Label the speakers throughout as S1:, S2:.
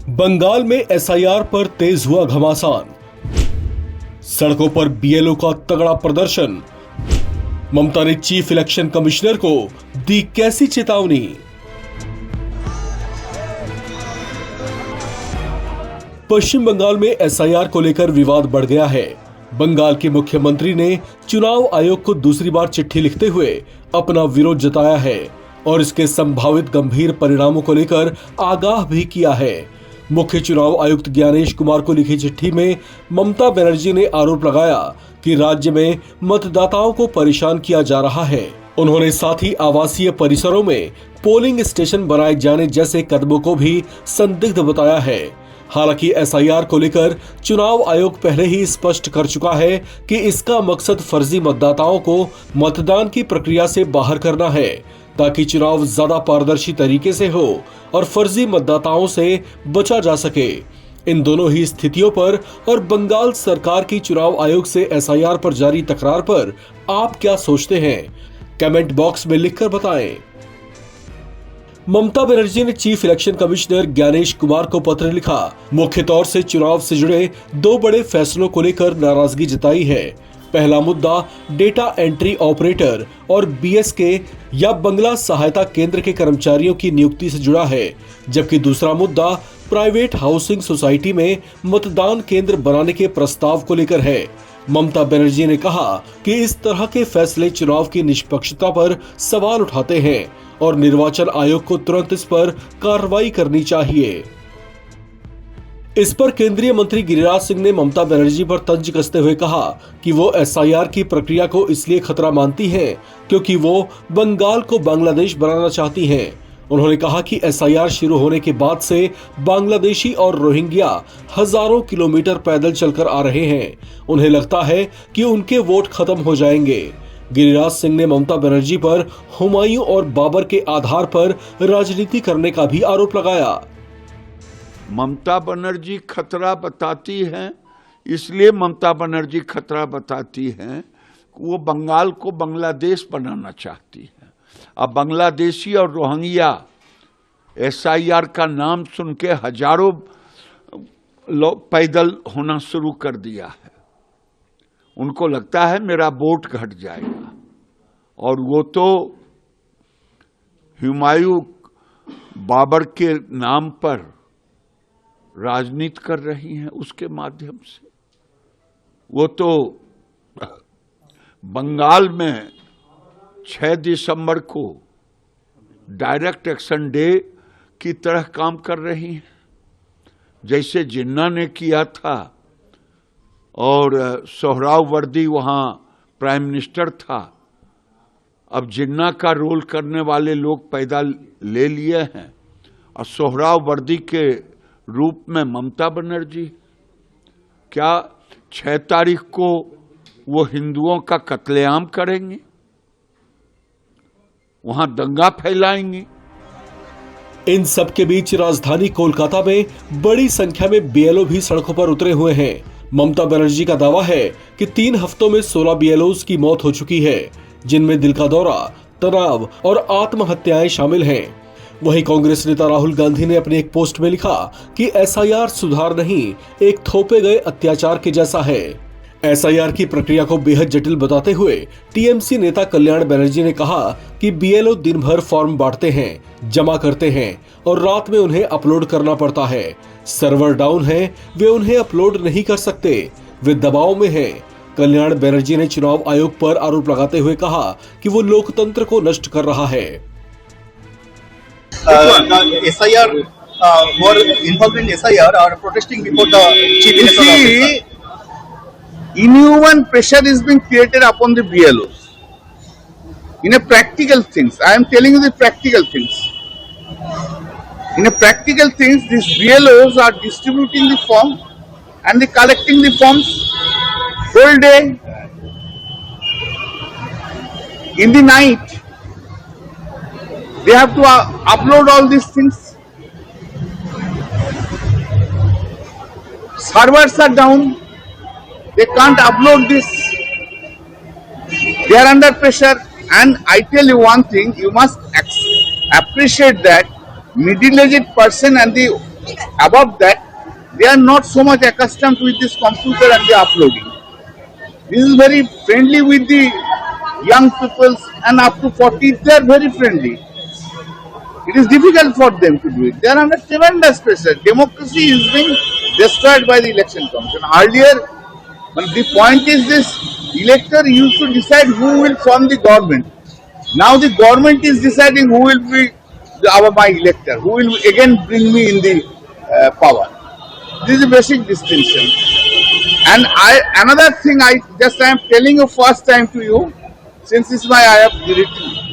S1: बंगाल में एसआईआर पर तेज हुआ घमासान। सड़कों पर बीएलओ का तगड़ा प्रदर्शन। ममता ने चीफ इलेक्शन कमिश्नर को दी कैसी चेतावनी। पश्चिम बंगाल में एसआईआर को लेकर विवाद बढ़ गया है। बंगाल के मुख्यमंत्री ने चुनाव आयोग को दूसरी बार चिट्ठी लिखते हुए अपना विरोध जताया है और इसके संभावित गंभीर परिणामों को लेकर आगाह भी किया है। मुख्य चुनाव आयुक्त ज्ञानेश कुमार को लिखी चिट्ठी में ममता बनर्जी ने आरोप लगाया कि राज्य में मतदाताओं को परेशान किया जा रहा है। उन्होंने साथ ही आवासीय परिसरों में पोलिंग स्टेशन बनाए जाने जैसे कदमों को भी संदिग्ध बताया है। हालांकि एसआईआर को लेकर चुनाव आयोग पहले ही स्पष्ट कर चुका है कि इसका मकसद फर्जी मतदाताओं को मतदान की प्रक्रिया से बाहर करना है ताकि चुनाव ज्यादा पारदर्शी तरीके से हो और फर्जी मतदाताओं से बचा जा सके। इन दोनों ही स्थितियों पर और बंगाल सरकार की चुनाव आयोग से एसआईआर पर जारी तकरार पर आप क्या सोचते हैं? कमेंट बॉक्स में लिखकर बताएं। ममता बनर्जी ने chief election commissioner Gyanesh Kumar को पत्र लिखा। मुख्य तौर से चुनाव से जुड़े दो बड़े फैसलों को लेकर नाराजगी जताई है। पहला मुद्दा डेटा एंट्री ऑपरेटर और बीएसके या बंगला सहायता केंद्र के कर्मचारियों की नियुक्ति से जुड़ा है, जबकि दूसरा मुद्दा प्राइवेट हाउसिंग सोसाइटी में मतदान केंद्र बनाने के प्रस्ताव को लेकर है। ममता बनर्जी ने कहा कि इस तरह के फैसले चुनाव की निष्पक्षता पर सवाल उठाते हैं और निर्वाचन आयोग को तुरंत इस पर कार्रवाई करनी चाहिए। इस पर केंद्रीय मंत्री गिरिराज सिंह ने ममता बनर्जी पर तंज कसते हुए कहा कि वो एसआईआर की प्रक्रिया को इसलिए खतरा मानती हैं क्योंकि वो बंगाल को बांग्लादेश बनाना चाहती हैं। उन्होंने कहा कि एसआईआर शुरू होने के बाद से बांग्लादेशी और रोहिंग्या हजारों किलोमीटर पैदल चलकर आ रहे हैं। उन्हें लगता है कि उनके वोट खत्म हो जाएंगे। गिरिराज सिंह ने ममता बनर्जी पर हुमायूं और बाबर के आधार पर राजनीति करने का भी आरोप लगाया।
S2: ममता बनर्जी खतरा बताती हैं, इसलिए ममता बनर्जी खतरा बताती हैं वो बंगाल को बांग्लादेश बनाना चाहती है। अब बांग्लादेशी और रोहिंग्या एसआईआर का नाम सुन के हजारों लोग पैदल होना शुरू कर दिया है। उनको लगता है मेरा वोट घट जाएगा और वो तो हुमायूं बाबर के नाम पर राजनीति कर रही हैं। उसके माध्यम से वो तो बंगाल में 6 दिसंबर को डायरेक्ट एक्शन डे की तरह काम कर रही हैं, जैसे जिन्ना ने किया था और सोहरावर्दी वहां प्राइम मिनिस्टर था। अब जिन्ना का रोल करने वाले लोग पैदा ले लिए हैं और सोहरावर्दी के रूप में ममता बनर्जी। क्या 6 तारीख को वो हिंदुओं का कत्लेआम करेंगे, वहां दंगा फैलाएंगे?
S1: इन सब के बीच राजधानी कोलकाता में बड़ी संख्या में बीएलओ भी सड़कों पर उतरे हुए हैं। ममता बनर्जी का दावा है कि 3 हफ्तों में 16 बीएलओज की मौत हो चुकी है, जिनमें दिल का दौरा, तनाव और आत्महत्याएं शामिल हैं। वहीं कांग्रेस नेता राहुल गांधी ने अपनी एक पोस्ट में लिखा कि एसआईआर सुधार नहीं, एक थोपे गए अत्याचार के जैसा है। एसआईआर की प्रक्रिया को बेहद जटिल बताते हुए टीएमसी नेता कल्याण बनर्जी ने कहा कि बीएलओ दिन भर फॉर्म बांटते हैं, जमा करते हैं और रात में उन्हें अपलोड करना पड़ता है। सर्वर डाउन है, वे उन्हें अपलोड नहीं कर सकते, वे दबाव में हैं। कल्याण बनर्जी ने चुनाव आयोग पर आरोप लगाते हुए कहा कि वो लोकतंत्र को नष्ट कर रहा है।
S3: SIR who are involved in SIR are protesting before the chief election officer.
S4: Inhuman pressure is being created upon the BLOs. In a practical things, I am telling you the practical things. In a practical things, these BLOs are distributing the form and they collecting the forms whole day. In the night, they have to upload all these things. Servers are down. They can't upload this. They are under pressure. And I tell you one thing, you must appreciate that middle-aged person and the above that, they are not so much accustomed with this computer and the uploading. This is very friendly with the young people and up to 40, they are very friendly. It is difficult for them to do it. They are under tremendous pressure. Democracy is being destroyed by the election commission. Earlier, the point is this, elector used to decide who will form the government. Now the government is deciding who will be my elector, who will again bring me in the power. This is a basic distinction. And another thing I am telling you first time to you, since this is why I have written.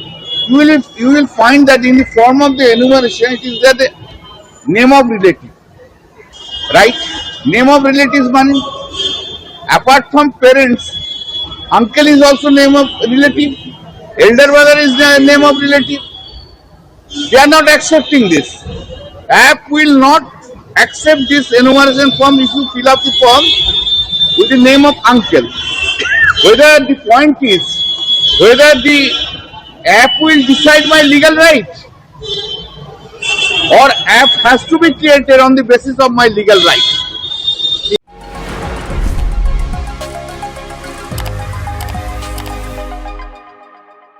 S4: You will find that in the form of the enumeration, it is that the name of relative, right? Name of relatives meaning apart from parents, uncle is also name of relative, elder brother is the name of relative. They are not accepting this. App will not accept this enumeration form if you fill up the form with the name of uncle. Whether the point is, whether the app will decide my legal right or app has to be created on the basis of my legal right.